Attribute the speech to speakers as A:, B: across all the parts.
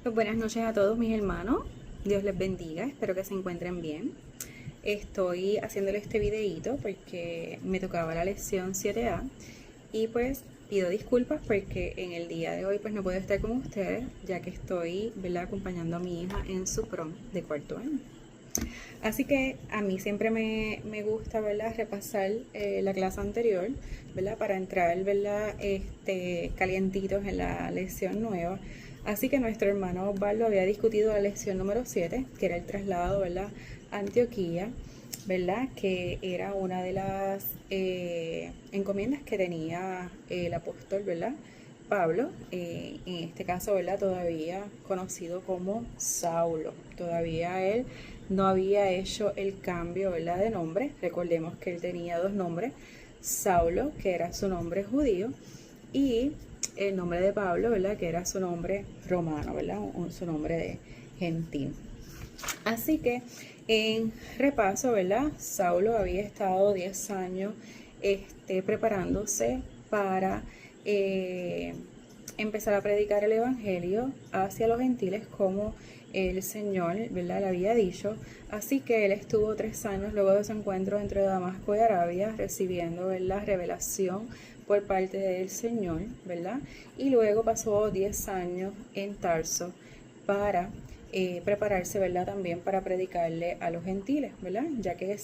A: Pues buenas noches a todos mis hermanos, Dios les bendiga, espero que se encuentren bien. Estoy haciéndole este videíto porque me tocaba la lección 7A y pues pido disculpas porque en el día de hoy pues no puedo estar con ustedes ya que estoy, ¿verdad?, acompañando a mi hija en su prom de cuarto año. Así que a mí siempre me gusta, ¿verdad?, repasar la clase anterior, ¿verdad?, para entrar, ¿verdad?, calientitos en la lección nueva. Así que nuestro hermano Osvaldo había discutido la lección número 7, que era el traslado, ¿verdad?, a Antioquía, ¿verdad?, que era una de las encomiendas que tenía el apóstol, ¿verdad?, Pablo, en este caso, ¿verdad?, todavía conocido como Saulo. Todavía él no había hecho el cambio, ¿verdad?, de nombre. Recordemos que él tenía dos nombres: Saulo, que era su nombre judío, y el nombre de Pablo, ¿verdad?, que era su nombre romano, ¿verdad?, su nombre de gentil. Así que en repaso, ¿verdad?, Saulo había estado 10 años preparándose para empezar a predicar el evangelio hacia los gentiles como el Señor, ¿verdad?, le había dicho. Así que él estuvo 3 años luego de su encuentro entre Damasco y Arabia recibiendo, ¿verdad?, revelación por parte del Señor, ¿verdad? Y luego pasó 10 años en Tarso para prepararse, ¿verdad?, también para predicarle a los gentiles, ¿verdad?, ya que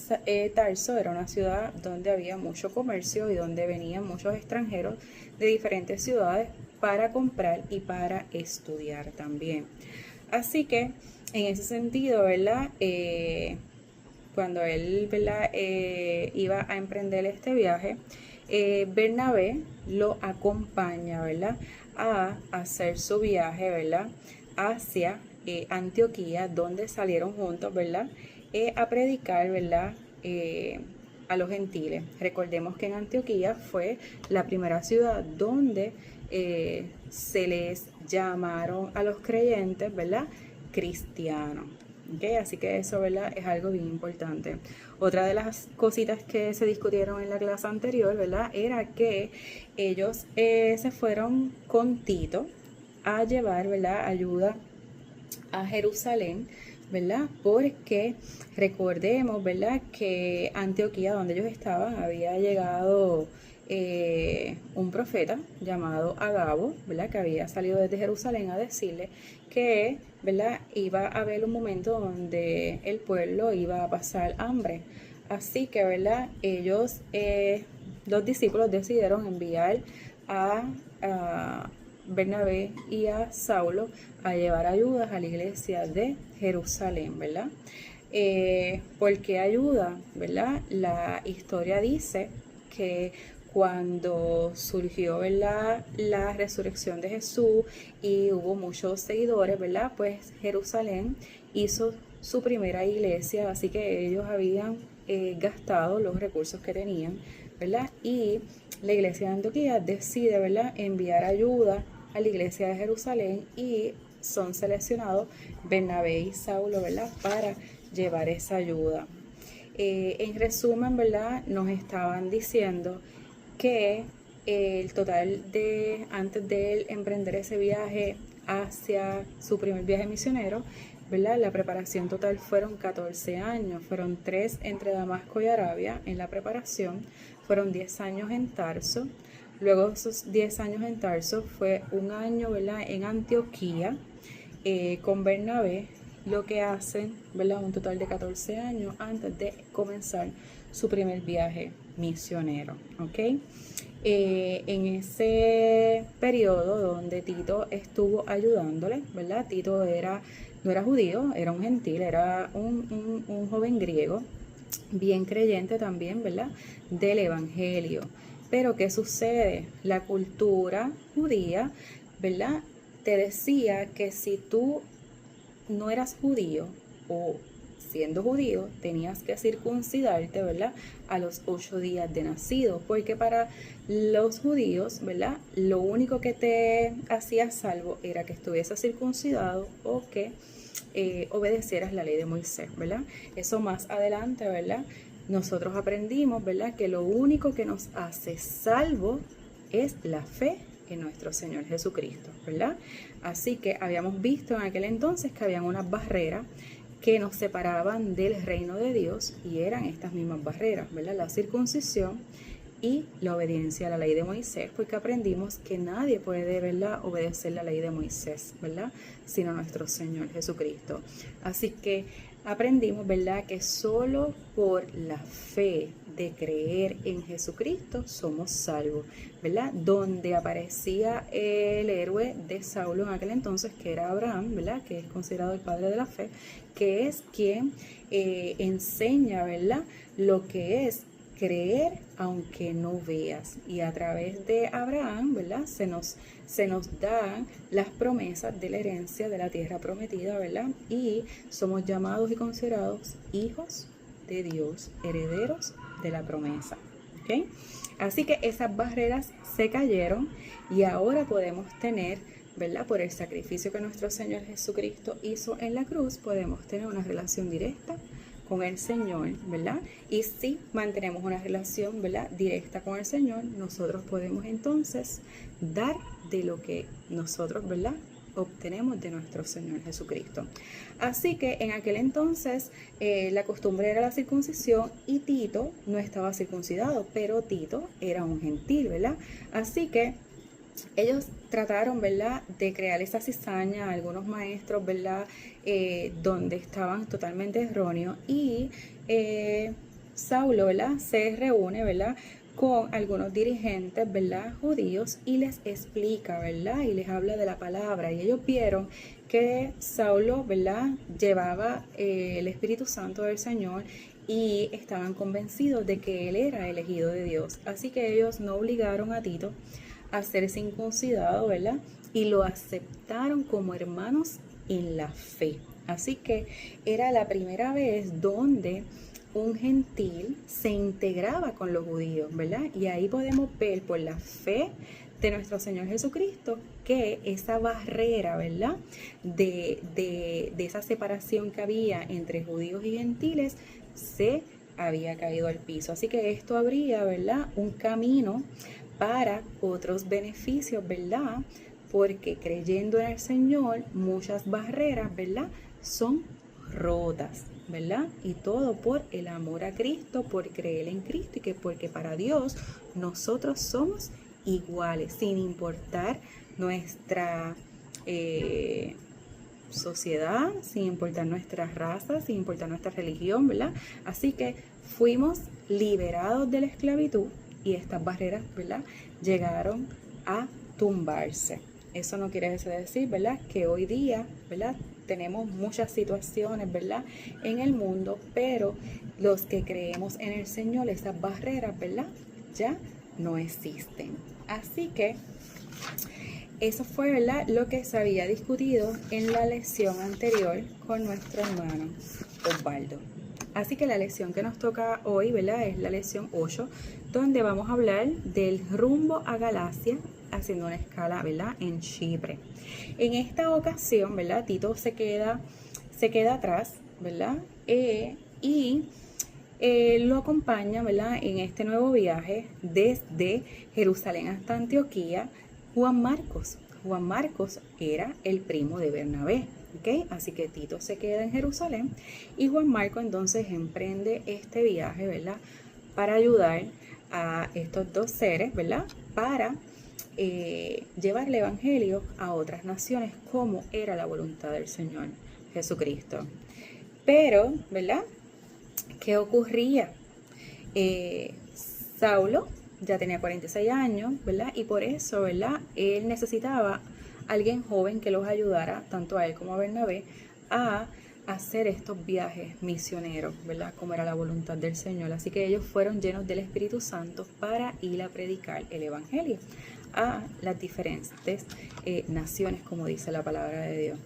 A: Tarso era una ciudad donde había mucho comercio y donde venían muchos extranjeros de diferentes ciudades para comprar y para estudiar también. Así que en ese sentido, ¿verdad?, cuando él, ¿verdad?, iba a emprender este viaje, Bernabé lo acompaña, ¿verdad?, a hacer su viaje, ¿verdad?, hacia Antioquía, donde salieron juntos, ¿verdad?, a predicar, ¿verdad?, a los gentiles. Recordemos que en Antioquía fue la primera ciudad donde se les llamaron a los creyentes, ¿verdad?, cristianos. ¿Okay? Así que eso, ¿verdad?, es algo bien importante. Otra de las cositas que se discutieron en la clase anterior, ¿verdad?, era que ellos se fueron con Tito a llevar, ¿verdad?, ayuda a Jerusalén, ¿verdad? Porque recordemos, ¿verdad?, que Antioquía, donde ellos estaban, había llegado un profeta llamado Agabo, ¿verdad?, que había salido desde Jerusalén a decirle que, ¿verdad?, iba a haber un momento donde el pueblo iba a pasar hambre. Así que, ¿verdad?, ellos, los discípulos decidieron enviar a Bernabé y a Saulo a llevar ayudas a la iglesia de Jerusalén, ¿verdad? ¿Por qué ayuda? ¿Verdad? La historia dice que cuando surgió, ¿verdad?, la resurrección de Jesús y hubo muchos seguidores, ¿verdad?, pues Jerusalén hizo su primera iglesia, así que ellos habían gastado los recursos que tenían, ¿verdad? Y la iglesia de Antioquía decide, ¿verdad?, enviar ayuda a la iglesia de Jerusalén y son seleccionados Bernabé y Saulo, ¿verdad?, para llevar esa ayuda. En resumen, ¿verdad?, nos estaban diciendo que el total de, antes de él emprender ese viaje hacia su primer viaje misionero, ¿verdad?, la preparación total fueron 14 años, fueron 3 entre Damasco y Arabia en la preparación, fueron 10 años en Tarso. Luego de esos 10 años en Tarso fue un año, ¿verdad?, en Antioquía con Bernabé, lo que hacen, ¿verdad?, un total de 14 años antes de comenzar su primer viaje misionero, ¿ok? En ese periodo donde Tito estuvo ayudándole, ¿verdad? Tito no era judío, era un gentil, era un joven griego, bien creyente también, ¿verdad?, del evangelio. Pero ¿qué sucede? La cultura judía, ¿verdad?, te decía que si tú no eras judío o siendo judío tenías que circuncidarte, ¿verdad?, a los 8 días de nacido, porque para los judíos, ¿verdad?, lo único que te hacía salvo era que estuvieses circuncidado o que obedecieras la ley de Moisés, ¿verdad? Eso más adelante, ¿verdad?, nosotros aprendimos, ¿verdad?, que lo único que nos hace salvo es la fe en nuestro Señor Jesucristo, ¿verdad? Así que habíamos visto en aquel entonces que habían unas barreras que nos separaban del reino de Dios y eran estas mismas barreras, ¿verdad? La circuncisión y la obediencia a la ley de Moisés, porque aprendimos que nadie puede, ¿verdad?, obedecer la ley de Moisés, ¿verdad?, sino nuestro Señor Jesucristo. Así que aprendimos, ¿verdad?, que solo por la fe de creer en Jesucristo somos salvos, ¿verdad? Donde aparecía el héroe de Saulo en aquel entonces, que era Abraham, ¿verdad?, que es considerado el padre de la fe, que es quien enseña, ¿verdad?, lo que es creer aunque no veas. Y a través de Abraham, ¿verdad?, se nos dan las promesas de la herencia de la tierra prometida, ¿verdad? Y somos llamados y considerados hijos de Dios, herederos de la promesa. ¿Ok? Así que esas barreras se cayeron y ahora podemos tener, ¿verdad?, por el sacrificio que nuestro Señor Jesucristo hizo en la cruz, podemos tener una relación directa con el Señor, ¿verdad? Y si mantenemos una relación, ¿verdad?, directa con el Señor, nosotros podemos entonces dar de lo que nosotros, ¿verdad?, obtenemos de nuestro Señor Jesucristo. Así que en aquel entonces la costumbre era la circuncisión y Tito no estaba circuncidado, pero Tito era un gentil, ¿verdad? Así que ellos trataron, ¿verdad?, de crear esa cizaña, algunos maestros, ¿verdad?, donde estaban totalmente erróneos, y Saulo, ¿verdad?, se reúne, ¿verdad?, con algunos dirigentes, ¿verdad?, judíos, y les explica, ¿verdad?, y les habla de la palabra, y ellos vieron que Saulo, ¿verdad?, llevaba el Espíritu Santo del Señor y estaban convencidos de que él era elegido de Dios. Así que ellos no obligaron a Tito a ser circuncidado, ¿verdad?, y lo aceptaron como hermanos en la fe. Así que era la primera vez donde un gentil se integraba con los judíos, ¿verdad? Y ahí podemos ver por la fe de nuestro Señor Jesucristo que esa barrera, ¿verdad?, de esa separación que había entre judíos y gentiles se había caído al piso. Así que esto abría, ¿verdad?, un camino para otros beneficios, ¿verdad? Porque creyendo en el Señor, muchas barreras, ¿verdad?, son rotas, ¿verdad? Y todo por el amor a Cristo, por creer en Cristo, y que porque para Dios nosotros somos iguales, sin importar nuestra sociedad, sin importar nuestra raza, sin importar nuestra religión, ¿verdad? Así que fuimos liberados de la esclavitud y estas barreras, ¿verdad?, llegaron a tumbarse. Eso no quiere decir, ¿verdad?, que hoy día, ¿verdad?, tenemos muchas situaciones, ¿verdad?, en el mundo, pero los que creemos en el Señor, esas barreras, ¿verdad?, ya no existen. Así que eso fue, ¿verdad?, lo que se había discutido en la lección anterior con nuestro hermano Osvaldo. Así que la lección que nos toca hoy, ¿verdad?, es la lección 8, donde vamos a hablar del rumbo a Galacia, haciendo una escala, ¿verdad?, en Chipre. En esta ocasión, ¿verdad?, Tito se queda atrás, ¿verdad?, y lo acompaña, ¿verdad?, en este nuevo viaje desde Jerusalén hasta Antioquía, Juan Marcos. Juan Marcos era el primo de Bernabé, ¿ok? Así que Tito se queda en Jerusalén y Juan Marcos entonces emprende este viaje, ¿verdad?, para ayudar a estos dos seres, ¿verdad?, para llevar el evangelio a otras naciones, como era la voluntad del Señor Jesucristo. Pero, ¿verdad?, ¿qué ocurría? Saulo ya tenía 46 años, ¿verdad? Y por eso, ¿verdad?, él necesitaba alguien joven que los ayudara, tanto a él como a Bernabé, a hacer estos viajes misioneros, ¿verdad?, como era la voluntad del Señor. Así que ellos fueron llenos del Espíritu Santo para ir a predicar el evangelio a las diferentes naciones, como dice la palabra de Dios.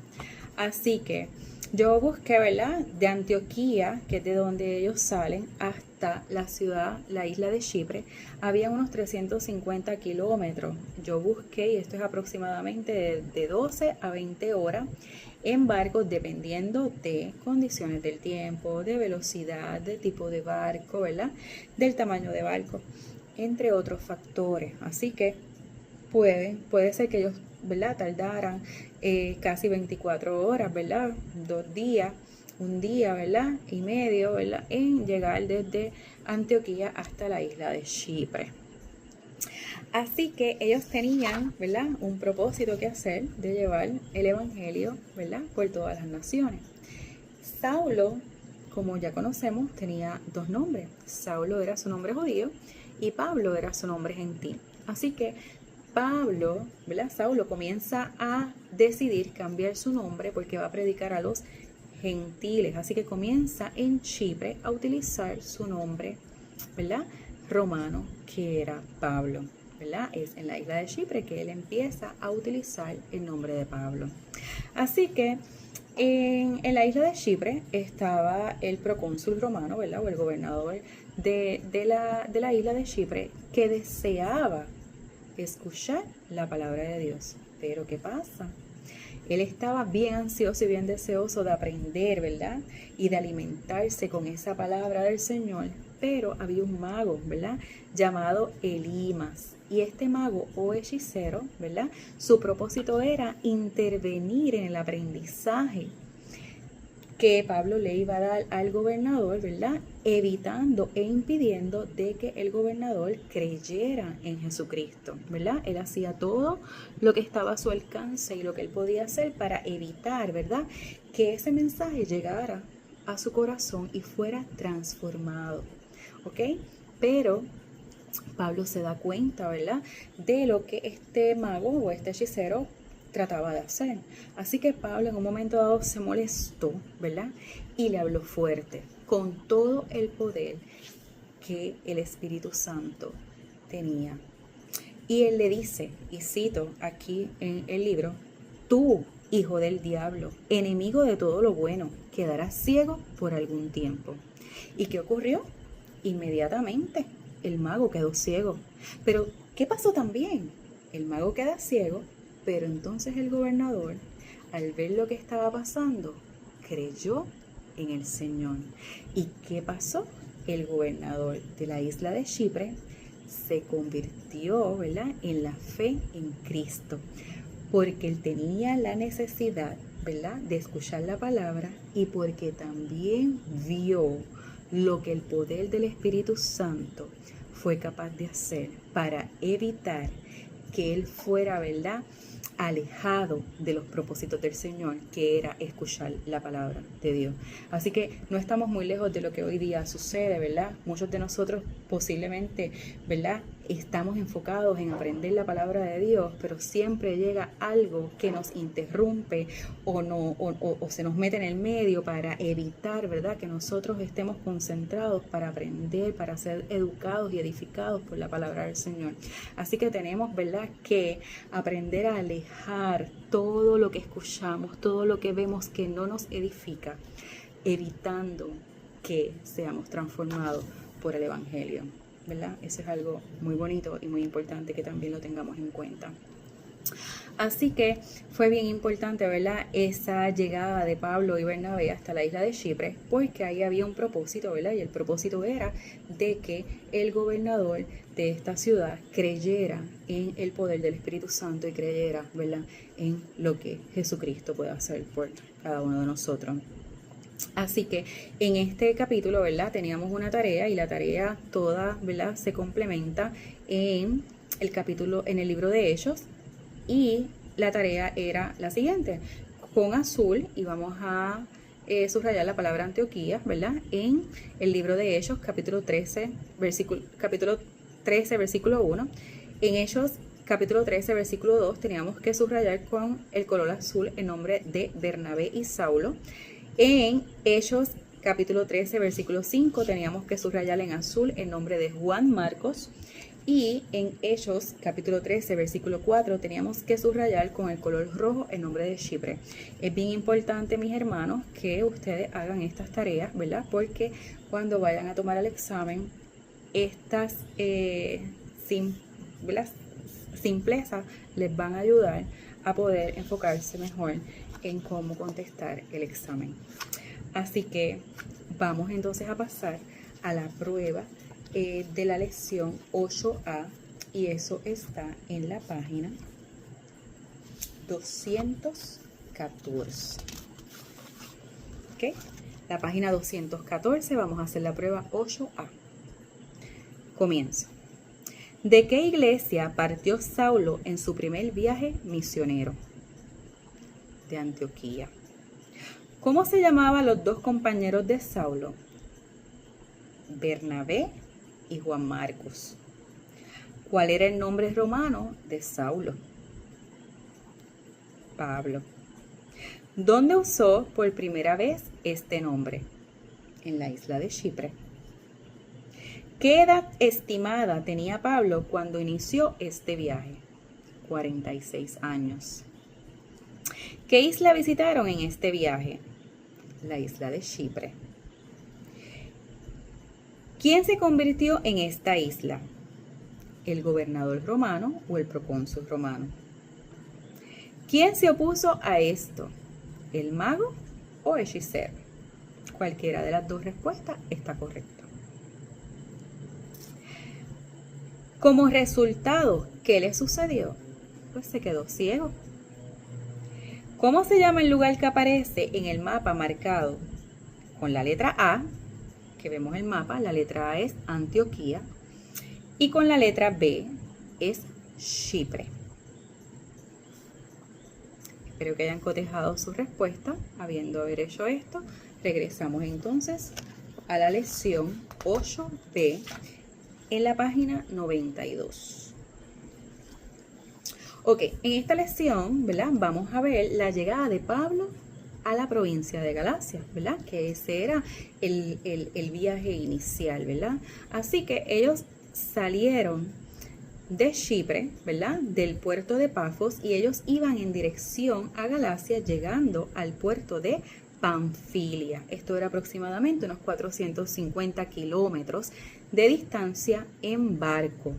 A: Así que yo busqué, ¿verdad?, de Antioquía, que es de donde ellos salen, hasta la ciudad, la isla de Chipre, había unos 350 kilómetros. Yo busqué, y esto es aproximadamente de 12 a 20 horas, en barcos, dependiendo de condiciones del tiempo, de velocidad, de tipo de barco, ¿verdad?, del tamaño de barco, entre otros factores. Así que puede ser que ellos, ¿verdad?, tardaran casi 24 horas, ¿verdad?, 2 días, un día, ¿verdad?, y medio, ¿verdad?, en llegar desde Antioquía hasta la isla de Chipre. Así que ellos tenían, ¿verdad?, un propósito que hacer de llevar el evangelio, ¿verdad?, por todas las naciones. Saulo, como ya conocemos, tenía 2 nombres. Saulo era su nombre judío y Pablo era su nombre gentil. Así que Pablo, ¿verdad?, Saulo comienza a decidir cambiar su nombre porque va a predicar a los gentiles. Así que comienza en Chipre a utilizar su nombre, ¿verdad?, romano, que era Pablo, ¿verdad? Es en la isla de Chipre que él empieza a utilizar el nombre de Pablo. Así que en la isla de Chipre estaba el procónsul romano, ¿verdad?, o el gobernador de la isla de Chipre, que deseaba escuchar la palabra de Dios. Pero ¿qué pasa? Él estaba bien ansioso y bien deseoso de aprender, ¿verdad?, y de alimentarse con esa palabra del Señor. Pero había un mago, ¿verdad?, llamado Elimas. Y este mago o hechicero, ¿verdad?, su propósito era intervenir en el aprendizaje que Pablo le iba a dar al gobernador, ¿verdad?, evitando e impidiendo de que el gobernador creyera en Jesucristo, ¿verdad? Él hacía todo lo que estaba a su alcance y lo que él podía hacer para evitar, ¿verdad?, que ese mensaje llegara a su corazón y fuera transformado, ¿ok? Pero Pablo se da cuenta, ¿verdad?, de lo que este mago o este hechicero trataba de hacer. Así que Pablo en un momento dado se molestó, ¿verdad?, y le habló fuerte, con todo el poder que el Espíritu Santo tenía. Y él le dice, y cito aquí en el libro: tú, hijo del diablo, enemigo de todo lo bueno, quedarás ciego por algún tiempo. ¿Y qué ocurrió? Inmediatamente el mago quedó ciego. Pero, ¿qué pasó también? El mago queda ciego, pero entonces el gobernador, al ver lo que estaba pasando, creyó en el Señor. ¿Y qué pasó? El gobernador de la isla de Chipre se convirtió, ¿verdad?, en la fe en Cristo, porque él tenía la necesidad, ¿verdad?, de escuchar la palabra y porque también vio lo que el poder del Espíritu Santo fue capaz de hacer para evitar que él fuera, ¿verdad?, alejado de los propósitos del Señor, que era escuchar la palabra de Dios. Así que no estamos muy lejos de lo que hoy día sucede, ¿verdad? Muchos de nosotros posiblemente, ¿verdad?, estamos enfocados en aprender la palabra de Dios, pero siempre llega algo que nos interrumpe o se nos mete en el medio para evitar, ¿verdad?, que nosotros estemos concentrados para aprender, para ser educados y edificados por la palabra del Señor. Así que tenemos, ¿verdad?, que aprender a alejar todo lo que escuchamos, todo lo que vemos que no nos edifica, evitando que seamos transformados por el Evangelio, ¿verdad? Eso es algo muy bonito y muy importante que también lo tengamos en cuenta. Así que fue bien importante, ¿verdad?, esa llegada de Pablo y Bernabé hasta la isla de Chipre, porque ahí había un propósito, ¿verdad? Y el propósito era de que el gobernador de esta ciudad creyera en el poder del Espíritu Santo y creyera, ¿verdad?, en lo que Jesucristo puede hacer por cada uno de nosotros. Así que en este capítulo, ¿verdad?, teníamos una tarea y la tarea toda, ¿verdad?, se complementa en el capítulo, en el libro de Hechos, y la tarea era la siguiente: con azul, y vamos a subrayar la palabra Antioquía, ¿verdad?, en el libro de Hechos, capítulo 13, versículo 1. En Hechos, capítulo 13, versículo 2, teníamos que subrayar con el color azul el nombre de Bernabé y Saulo. En Hechos, capítulo 13, versículo 5, teníamos que subrayar en azul el nombre de Juan Marcos. Y en Hechos, capítulo 13, versículo 4, teníamos que subrayar con el color rojo el nombre de Chipre. Es bien importante, mis hermanos, que ustedes hagan estas tareas, ¿verdad? Porque cuando vayan a tomar el examen, estas simplezas les van a ayudar a poder enfocarse mejor en cómo contestar el examen. Así que vamos entonces a pasar a la prueba de la lección 8A y eso está en la página 214. ¿Ok? La página 214, vamos a hacer la prueba 8A. Comienza. ¿De qué iglesia partió Saulo en su primer viaje misionero? De Antioquía. ¿Cómo se llamaban los dos compañeros de Saulo? Bernabé y Juan Marcos. ¿Cuál era el nombre romano de Saulo? Pablo. ¿Dónde usó por primera vez este nombre? En la isla de Chipre. ¿Qué edad estimada tenía Pablo cuando inició este viaje? 46 años. ¿Qué isla visitaron en este viaje? La isla de Chipre. ¿Quién se convirtió en esta isla? ¿El gobernador romano o el procónsul romano? ¿Quién se opuso a esto? ¿El mago o hechicero? Cualquiera de las dos respuestas está correcta. Como resultado, ¿qué le sucedió? Pues se quedó ciego. ¿Cómo se llama el lugar que aparece en el mapa marcado con la letra A? Que vemos el mapa, la letra A es Antioquía y con la letra B es Chipre. Espero que hayan cotejado su respuesta. Habiendo haber hecho esto, regresamos entonces a la lección 8B en la página 92. Ok, en esta lección, ¿verdad? Vamos a ver la llegada de Pablo a la provincia de Galacia, ¿verdad? Que ese era el viaje inicial, ¿verdad? Así que ellos salieron de Chipre, ¿verdad? Del puerto de Pafos, y ellos iban en dirección a Galacia, llegando al puerto de Panfilia. Esto era aproximadamente unos 450 kilómetros de distancia en barco.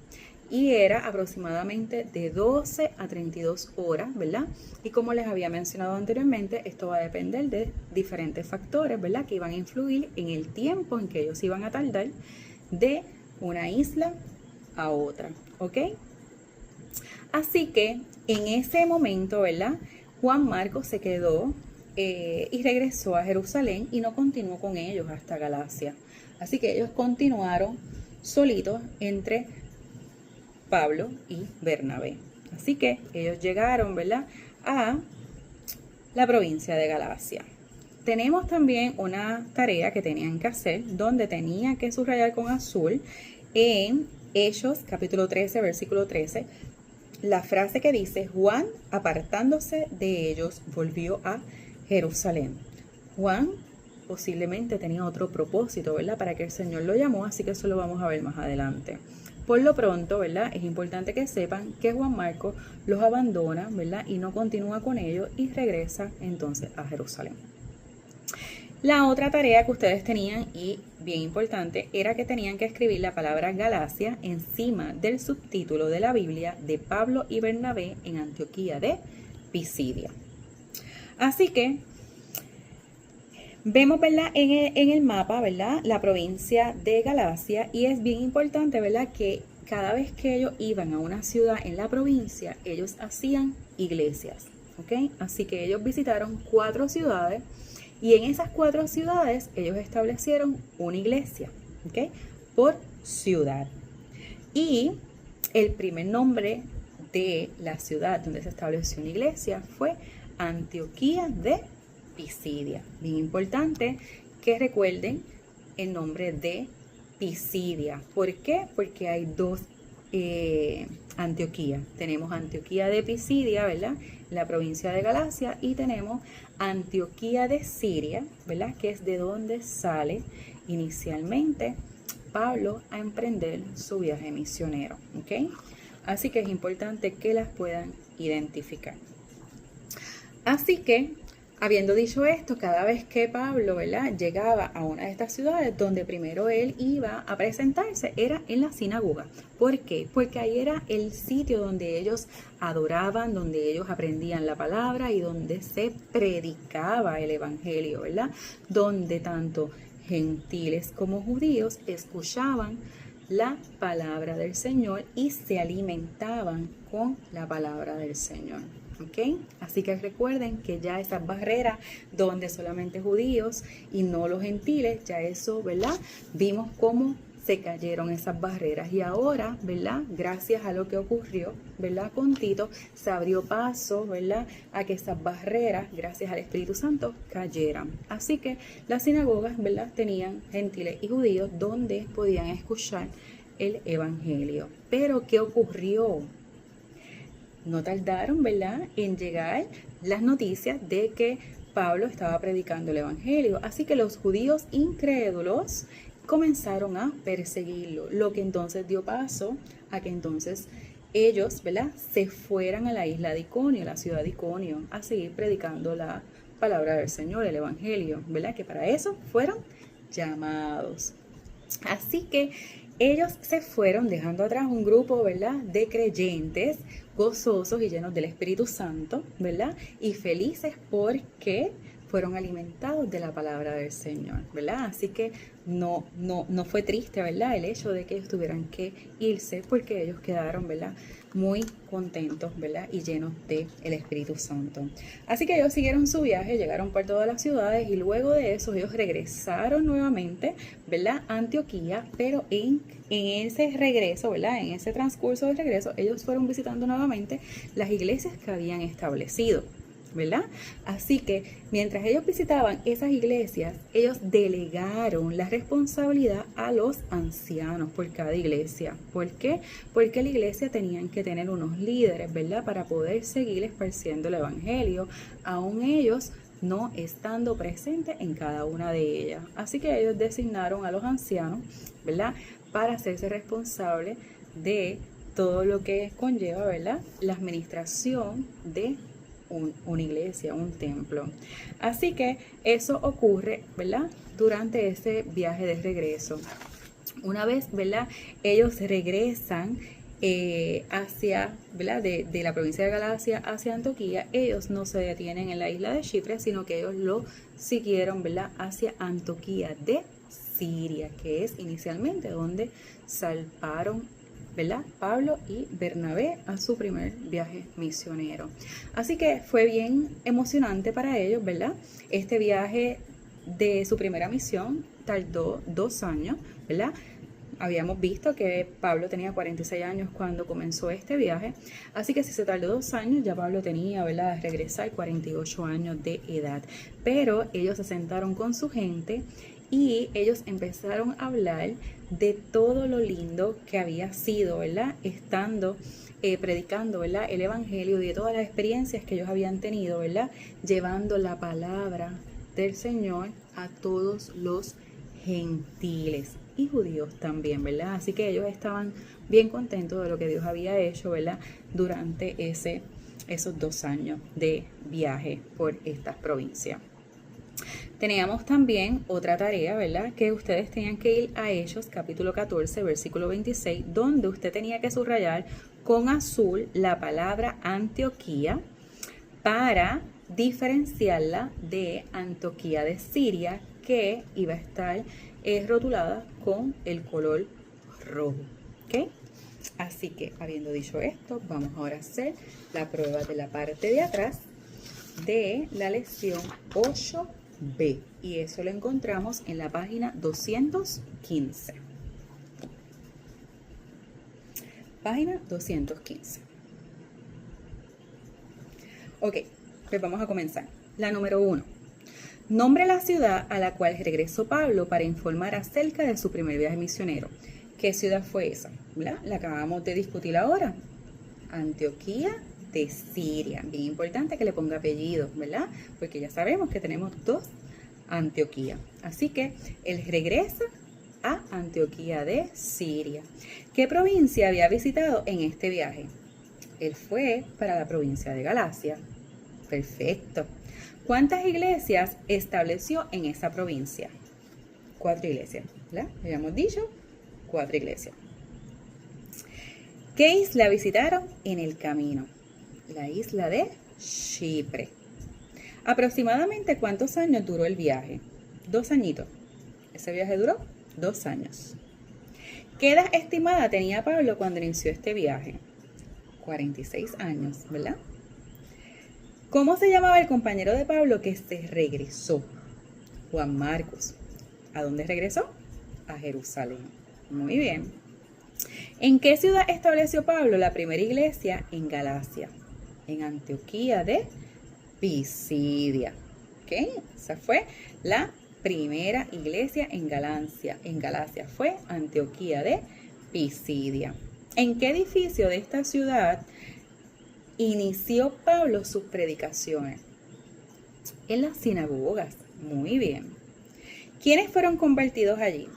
A: Y era aproximadamente de 12 a 32 horas, ¿verdad? Y como les había mencionado anteriormente, esto va a depender de diferentes factores, ¿verdad? Que iban a influir en el tiempo en que ellos iban a tardar de una isla a otra, ¿ok? Así que en ese momento, ¿verdad? Juan Marcos se quedó y regresó a Jerusalén y no continuó con ellos hasta Galacia. Así que ellos continuaron solitos entre Pablo y Bernabé. Así que ellos llegaron, ¿verdad?, a la provincia de Galacia. Tenemos también una tarea que tenían que hacer, donde tenían que subrayar con azul en Hechos capítulo 13, versículo 13, la frase que dice: Juan, apartándose de ellos, volvió a Jerusalén. Juan posiblemente tenía otro propósito, ¿verdad?, para que el Señor lo llamó, así que eso lo vamos a ver más adelante. Por lo pronto, ¿verdad?, es importante que sepan que Juan Marcos los abandona, ¿verdad?, y no continúa con ellos y regresa entonces a Jerusalén. La otra tarea que ustedes tenían, y bien importante, era que tenían que escribir la palabra Galacia encima del subtítulo de la Biblia de Pablo y Bernabé en Antioquía de Pisidia. Así que vemos, ¿verdad?, en el mapa, ¿verdad?, la provincia de Galacia, y es bien importante, ¿verdad?, que cada vez que ellos iban a una ciudad en la provincia, ellos hacían iglesias, ¿ok? Así que ellos visitaron 4 ciudades y en esas 4 ciudades ellos establecieron una iglesia, ¿ok?, por ciudad. Y el primer nombre de la ciudad donde se estableció una iglesia fue Antioquía de Pisidia. Bien importante que recuerden el nombre de Pisidia. ¿Por qué? Porque hay 2 Antioquía. Tenemos Antioquía de Pisidia, ¿verdad?, en la provincia de Galacia, y tenemos Antioquía de Siria, ¿verdad?, que es de donde sale inicialmente Pablo a emprender su viaje misionero, ¿ok? Así que es importante que las puedan identificar. Así que, habiendo dicho esto, cada vez que Pablo, ¿verdad?, llegaba a una de estas ciudades, donde primero él iba a presentarse era en la sinagoga. ¿Por qué? Porque ahí era el sitio donde ellos adoraban, donde ellos aprendían la palabra y donde se predicaba el evangelio, ¿verdad? Donde tanto gentiles como judíos escuchaban la palabra del Señor y se alimentaban con la palabra del Señor. ¿Ok? Así que recuerden que ya esas barreras donde solamente judíos y no los gentiles, ya eso, ¿verdad? Vimos cómo se cayeron esas barreras y ahora, ¿verdad? Gracias a lo que ocurrió, ¿verdad? Con Tito se abrió paso, ¿verdad? A que esas barreras, gracias al Espíritu Santo, cayeran. Así que las sinagogas, ¿verdad? Tenían gentiles y judíos donde podían escuchar el evangelio. Pero ¿qué ocurrió? No tardaron, ¿verdad?, en llegar las noticias de que Pablo estaba predicando el evangelio. Así que los judíos incrédulos comenzaron a perseguirlo, lo que entonces dio paso a que entonces ellos, ¿verdad?, se fueran a la isla de Iconio, la ciudad de Iconio, a seguir predicando la palabra del Señor, el evangelio, ¿verdad?, que para eso fueron llamados. Así que ellos se fueron dejando atrás un grupo, ¿verdad?, de creyentes gozosos y llenos del Espíritu Santo, ¿verdad?, y felices porque fueron alimentados de la palabra del Señor, ¿verdad? Así que no fue triste, ¿verdad?, el hecho de que ellos tuvieran que irse porque ellos quedaron, ¿verdad?, muy contentos, ¿verdad?, y llenos del Espíritu Santo. Así que ellos siguieron su viaje, llegaron por todas las ciudades y luego de eso ellos regresaron nuevamente, ¿verdad?, a Antioquía, pero en ese regreso, ¿verdad?, en ese transcurso del regreso, ellos fueron visitando nuevamente las iglesias que habían establecido, ¿verdad? Así que mientras ellos visitaban esas iglesias, ellos delegaron la responsabilidad a los ancianos por cada iglesia. ¿Por qué? Porque la iglesia tenían que tener unos líderes, ¿verdad?, para poder seguir esparciendo el evangelio, aún ellos no estando presentes en cada una de ellas. Así que ellos designaron a los ancianos, ¿verdad?, para hacerse responsable de todo lo que conlleva, ¿verdad?, la administración de una iglesia, un templo. Así que eso ocurre, ¿verdad?, durante ese viaje de regreso. Una vez, ¿verdad?, ellos regresan hacia, ¿verdad?, de la provincia de Galacia hacia Antioquía, ellos no se detienen en la isla de Chipre, sino que ellos lo siguieron, ¿verdad?, hacia Antioquía de Siria, que es inicialmente donde zarparon, ¿verdad?, Pablo y Bernabé a su primer viaje misionero. Así que fue bien emocionante para ellos, ¿verdad? Este viaje de su primera misión tardó 2 años, ¿verdad? Habíamos visto que Pablo tenía 46 años cuando comenzó este viaje, así que si se tardó 2 años, ya Pablo tenía, ¿verdad?, de regresar 48 años de edad. Pero ellos se sentaron con su gente y ellos empezaron a hablar de todo lo lindo que había sido, ¿verdad?, estando predicando, ¿verdad?, el evangelio, y de todas las experiencias que ellos habían tenido, ¿verdad?, llevando la palabra del Señor a todos los gentiles y judíos también, ¿verdad? Así que ellos estaban bien contentos de lo que Dios había hecho, ¿verdad?, durante esos 2 años de viaje por estas provincias. Teníamos también otra tarea, ¿verdad?, que ustedes tenían que ir a Hechos, capítulo 14, versículo 26, donde usted tenía que subrayar con azul la palabra Antioquía para diferenciarla de Antioquía de Siria, que iba a estar rotulada con el color rojo. ¿Ok? Así que, habiendo dicho esto, vamos ahora a hacer la prueba de la parte de atrás de la lección 8B. Y eso lo encontramos en la página 215. Página 215. Ok, pues vamos a comenzar. La número 1. Nombre la ciudad a la cual regresó Pablo para informar acerca de su primer viaje misionero. ¿Qué ciudad fue esa? ¿Verdad? La acabamos de discutir ahora. Antioquía de Siria. Bien importante que le ponga apellido, ¿verdad? Porque ya sabemos que tenemos 2 Antioquía. Así que él regresa a Antioquía de Siria. ¿Qué provincia había visitado en este viaje? Él fue para la provincia de Galacia. Perfecto. ¿Cuántas iglesias estableció en esa provincia? 4 iglesias, ¿verdad? Habíamos dicho 4 iglesias. ¿Qué isla visitaron en el camino? La isla de Chipre. ¿Aproximadamente cuántos años duró el viaje? 2 añitos. Ese viaje duró 2 años. ¿Qué edad estimada tenía Pablo cuando inició este viaje? 46 años, ¿verdad? ¿Cómo se llamaba el compañero de Pablo que se regresó? Juan Marcos. ¿A dónde regresó? A Jerusalén. Muy bien. ¿En qué ciudad estableció Pablo la primera iglesia? En Galacia, en Antioquía de Pisidia. ¿Ok? Esa fue la primera iglesia en Galacia. En Galacia fue Antioquía de Pisidia. ¿En qué edificio de esta ciudad inició Pablo sus predicaciones? En las sinagogas. Muy bien. ¿Quiénes fueron convertidos allí?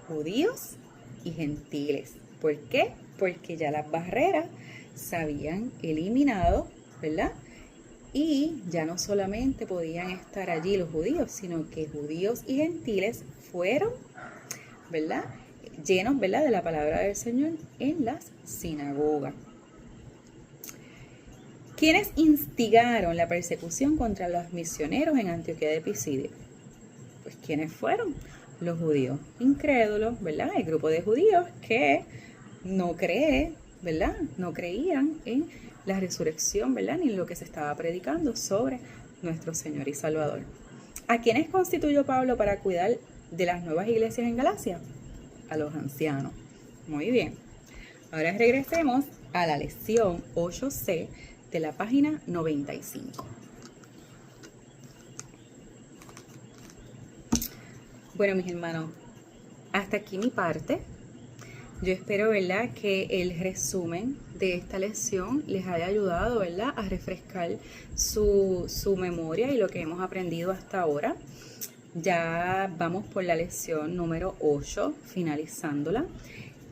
A: Judíos y gentiles. ¿Por qué? Porque ya las barreras se habían eliminado, ¿verdad? Y ya no solamente podían estar allí los judíos, sino que judíos y gentiles fueron, ¿verdad?, llenos, ¿verdad?, de la palabra del Señor en las sinagogas. ¿Quiénes instigaron la persecución contra los misioneros en Antioquía de Pisidia? Pues ¿quiénes fueron? Los judíos incrédulos, ¿verdad? El grupo de judíos que no cree, ¿verdad? No creían en la resurrección, ¿verdad? Ni en lo que se estaba predicando sobre nuestro Señor y Salvador. ¿A quiénes constituyó Pablo para cuidar de las nuevas iglesias en Galacia? A los ancianos. Muy bien. Ahora regresemos a la lección 8C de la página 95. Bueno, mis hermanos, hasta aquí mi parte. Yo espero, ¿verdad?, que el resumen de esta lección les haya ayudado, ¿verdad?, a refrescar su memoria y lo que hemos aprendido hasta ahora. Ya vamos por la lección número 8, finalizándola.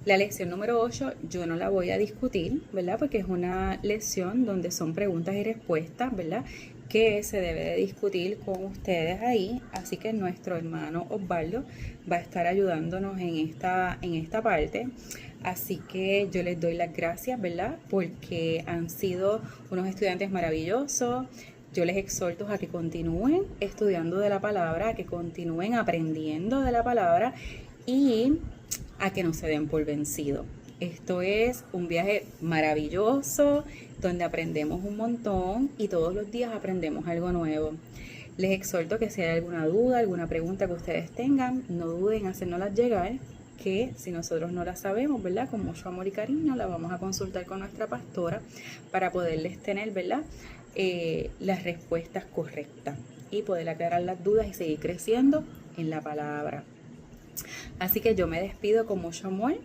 A: La lección número 8 yo no la voy a discutir, ¿verdad?, porque es una lección donde son preguntas y respuestas, ¿verdad?, que se debe de discutir con ustedes ahí. Así que nuestro hermano Osvaldo va a estar ayudándonos en esta parte. Así que yo les doy las gracias, ¿verdad?, porque han sido unos estudiantes maravillosos. Yo les exhorto a que continúen estudiando de la palabra, a que continúen aprendiendo de la palabra y a que no se den por vencido. Esto es un viaje maravilloso donde aprendemos un montón y todos los días aprendemos algo nuevo. Les exhorto que si hay alguna duda, alguna pregunta que ustedes tengan, no duden en hacérnoslas llegar, que si nosotros no la sabemos, ¿verdad?, con mucho amor y cariño la vamos a consultar con nuestra pastora para poderles tener, ¿verdad?, las respuestas correctas y poder aclarar las dudas y seguir creciendo en la palabra. Así que yo me despido con mucho amor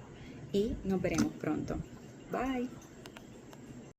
A: y nos veremos pronto. Bye.